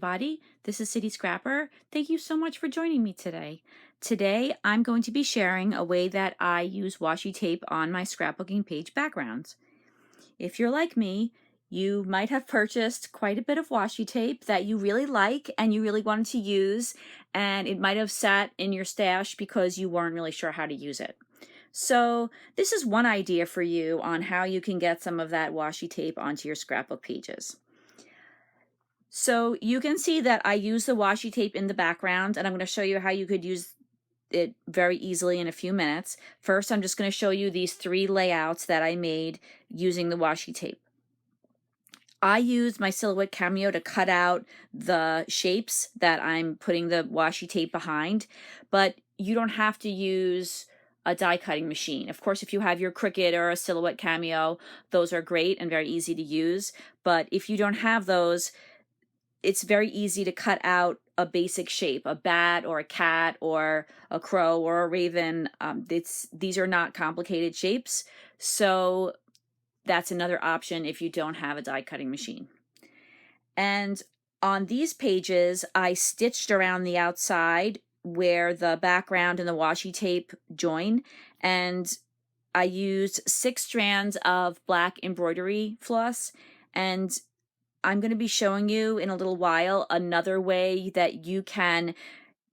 everybody. This is City Scrapper. Thank you so much for joining me today. Today, I'm going to be sharing a way that I use washi tape on my scrapbooking page backgrounds. If you're like me, you might have purchased quite a bit of washi tape that you really like and you really wanted to use, and it might have sat in your stash because you weren't really sure how to use it. So this is one idea for you on how you can get some of that washi tape onto your scrapbook pages. So you can see that I use the washi tape in the background, and I'm going to show you how you could use it very easily in a few minutes. First, I'm just going to show you these 3 layouts that I made using the washi tape. I used my Silhouette Cameo to cut out the shapes that I'm putting the washi tape behind, but you don't have to use a die cutting machine. Of course, if you have your Cricut or a Silhouette Cameo, those are great and very easy to use, but if you don't have those, it's very easy to cut out a basic shape, a bat or a cat or a crow or a raven. These are not complicated shapes, so that's another option if you don't have a die cutting machine. And on these pages, I stitched around the outside where the background and the washi tape join, and I used 6 strands of black embroidery floss, and I'm going to be showing you in a little while another way that you can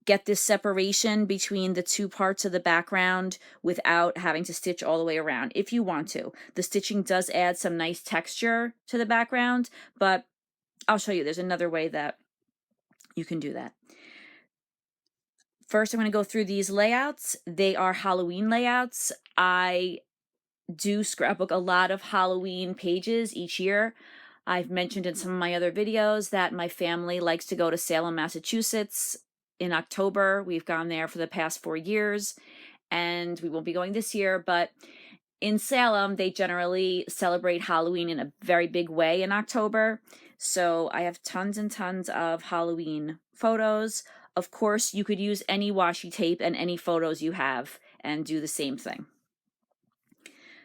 get this separation between the 2 parts of the background without having to stitch all the way around if you want to. The stitching does add some nice texture to the background, but I'll show you there's another way that you can do that. First, I'm going to go through these layouts. They are Halloween layouts. I do scrapbook a lot of Halloween pages each year. I've mentioned in some of my other videos that my family likes to go to Salem, Massachusetts in October. We've gone there for the past 4 years, and we won't be going this year, but in Salem, they generally celebrate Halloween in a very big way in October. So I have tons and tons of Halloween photos. Of course, you could use any washi tape and any photos you have and do the same thing.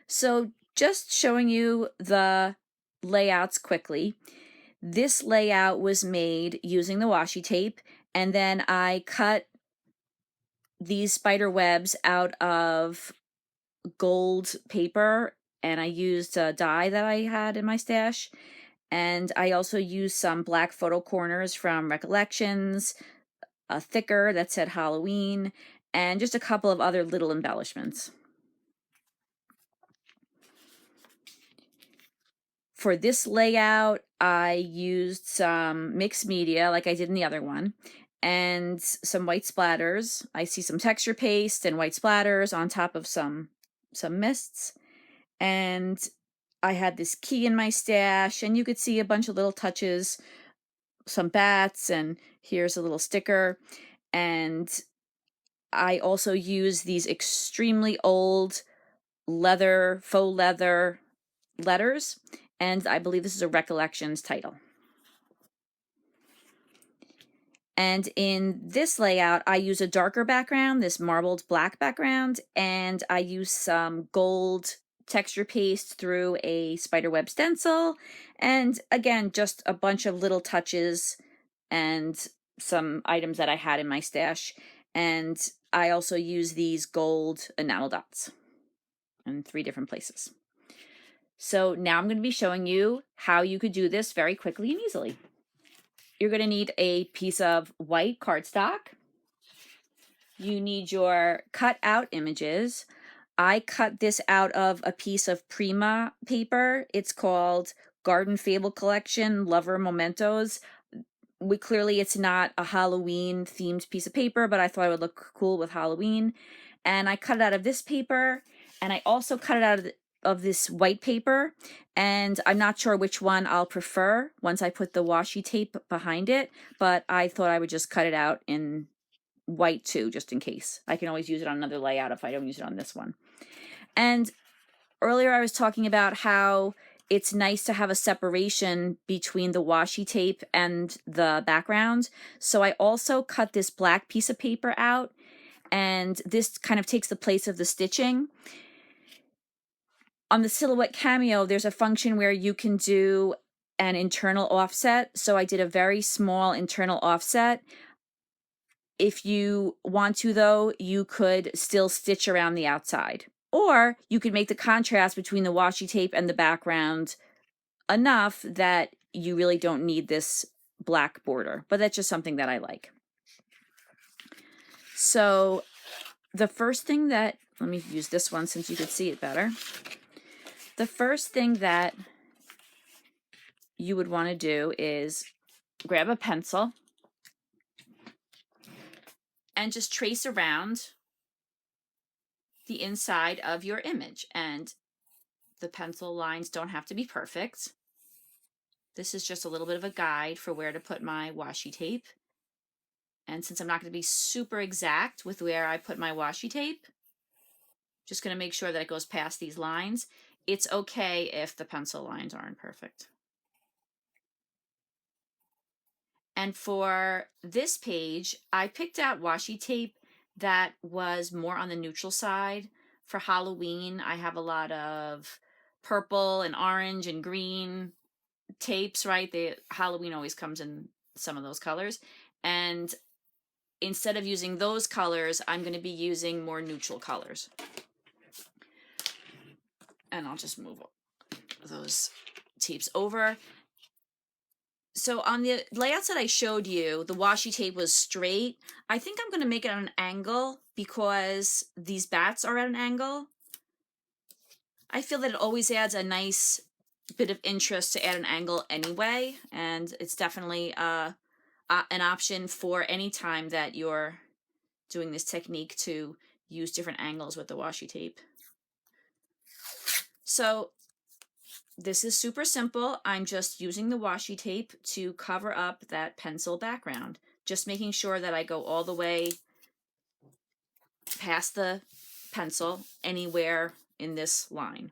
So just showing you the layouts quickly. This layout was made using the washi tape, and then I cut these spider webs out of gold paper, and I used a die that I had in my stash, and I also used some black photo corners from Recollections, a thicker that said Halloween, and just a couple of other little embellishments. For this layout, I used some mixed media like I did in the other one, and some white splatters. I see some texture paste and white splatters on top of some mists. And I had this key in my stash, and you could see a bunch of little touches, some bats, and here's a little sticker. And I also used these extremely old leather, faux leather letters, and I believe this is a Recollections title. And in this layout, I use a darker background, this marbled black background, and I use some gold texture paste through a spiderweb stencil, and again, just a bunch of little touches and some items that I had in my stash. And I also use these gold enamel dots in 3 different places. So now I'm going to be showing you how you could do this very quickly and easily. You're going to need a piece of white cardstock. You need your cut out images. I cut this out of a piece of Prima paper. It's called Garden Fable Collection Lover Mementos. Clearly it's not a Halloween themed piece of paper, but I thought it would look cool with Halloween. And I cut it out of this paper, and I also cut it out of this white paper, and I'm not sure which one I'll prefer once I put the washi tape behind it, but I thought I would just cut it out in white too, just in case. I can always use it on another layout if I don't use it on this one. And earlier I was talking about how it's nice to have a separation between the washi tape and the background. So I also cut this black piece of paper out, and this kind of takes the place of the stitching. On the Silhouette Cameo, there's a function where you can do an internal offset, so I did a very small internal offset. If you want to, though, you could still stitch around the outside. Or you could make the contrast between the washi tape and the background enough that you really don't need this black border. But that's just something that I like. So the first thing that, let me use this one since you could see it better. The first thing that you would want to do is grab a pencil and just trace around the inside of your image. And the pencil lines don't have to be perfect. This is just a little bit of a guide for where to put my washi tape. And since I'm not going to be super exact with where I put my washi tape, just going to make sure that it goes past these lines. It's okay if the pencil lines aren't perfect. And for this page, I picked out washi tape that was more on the neutral side. For Halloween, I have a lot of purple and orange and green tapes, right? Halloween always comes in some of those colors. And instead of using those colors, I'm going to be using more neutral colors. And I'll just move those tapes over. So on the layouts that I showed you, the washi tape was straight. I think I'm going to make it at an angle because these bats are at an angle. I feel that it always adds a nice bit of interest to add an angle anyway, and it's definitely an option for any time that you're doing this technique to use different angles with the washi tape. So this is super simple. I'm just using the washi tape to cover up that pencil background. Just making sure that I go all the way past the pencil anywhere in this line.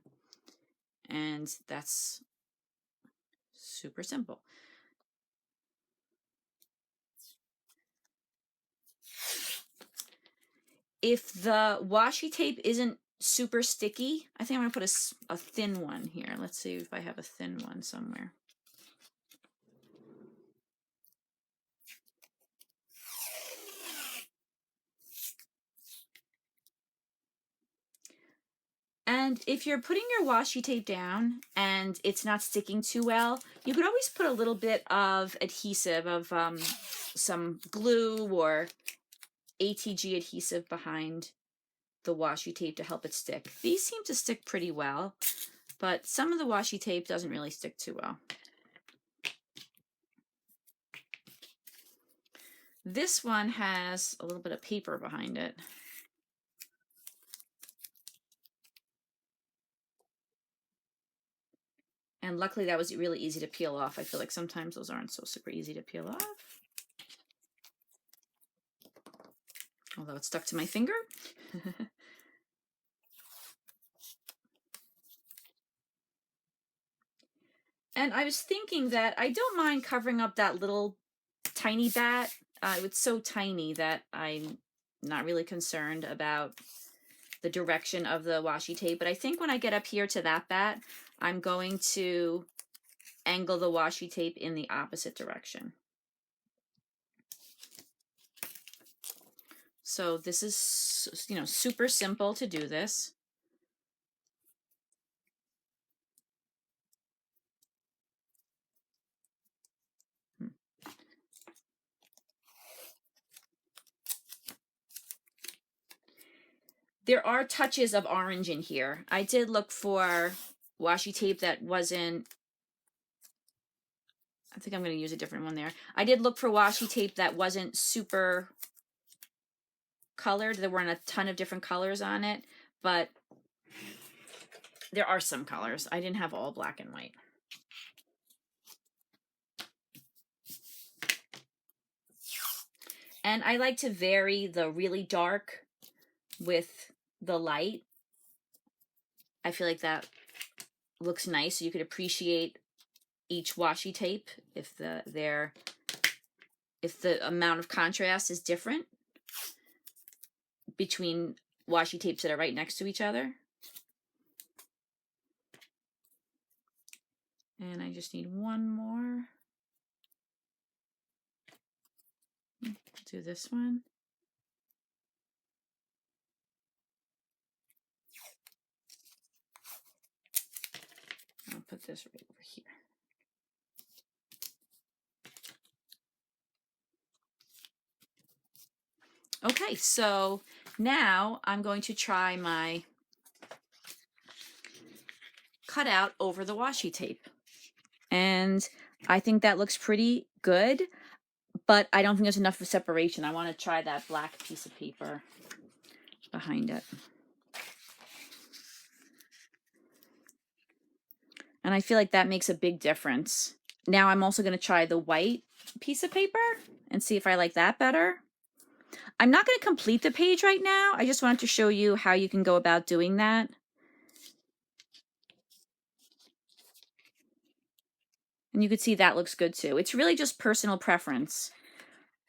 And that's super simple. If the washi tape isn't super sticky, I think I'm going to put a thin one here. Let's see if I have a thin one somewhere. And if you're putting your washi tape down and it's not sticking too well, you could always put a little bit of adhesive, of some glue or ATG adhesive behind the washi tape to help it stick. These seem to stick pretty well, but some of the washi tape doesn't really stick too well. This one has a little bit of paper behind it. And luckily that was really easy to peel off. I feel like sometimes those aren't so super easy to peel off. Although it's stuck to my finger. And I was thinking that I don't mind covering up that little tiny bat. It's so tiny that I'm not really concerned about the direction of the washi tape. But I think when I get up here to that bat, I'm going to angle the washi tape in the opposite direction. So this is, you know, super simple to do this. There are touches of orange in here. I did look for washi tape that wasn't, I think I'm going to use a different one there. I did look for washi tape that wasn't super colored. There weren't a ton of different colors on it, but there are some colors. I didn't have all black and white. And I like to vary the really dark with the light. I feel like that looks nice. So you could appreciate each washi tape if the amount of contrast is different between washi tapes that are right next to each other. And I just need one more. Do this one. I'll put this right over here. Okay, so now I'm going to try my cutout over the washi tape. And I think that looks pretty good, but I don't think there's enough of separation. I want to try that black piece of paper behind it. And I feel like that makes a big difference. Now I'm also going to try the white piece of paper and see if I like that better. I'm not going to complete the page right now. I just wanted to show you how you can go about doing that. And you can see that looks good too. It's really just personal preference.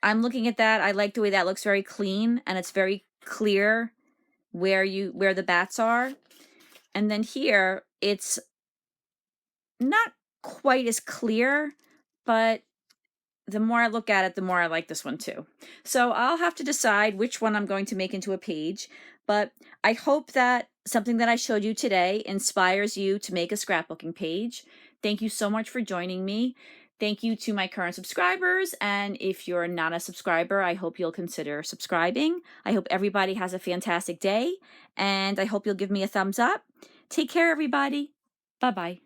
I'm looking at that. I like the way that looks very clean and it's very clear where the bats are. And then here it's not quite as clear, but the more I look at it, the more I like this one too. So I'll have to decide which one I'm going to make into a page, but I hope that something that I showed you today inspires you to make a scrapbooking page. Thank you so much for joining me. Thank you to my current subscribers, and if you're not a subscriber, I hope you'll consider subscribing. I hope everybody has a fantastic day, and I hope you'll give me a thumbs up. Take care, everybody. Bye-bye.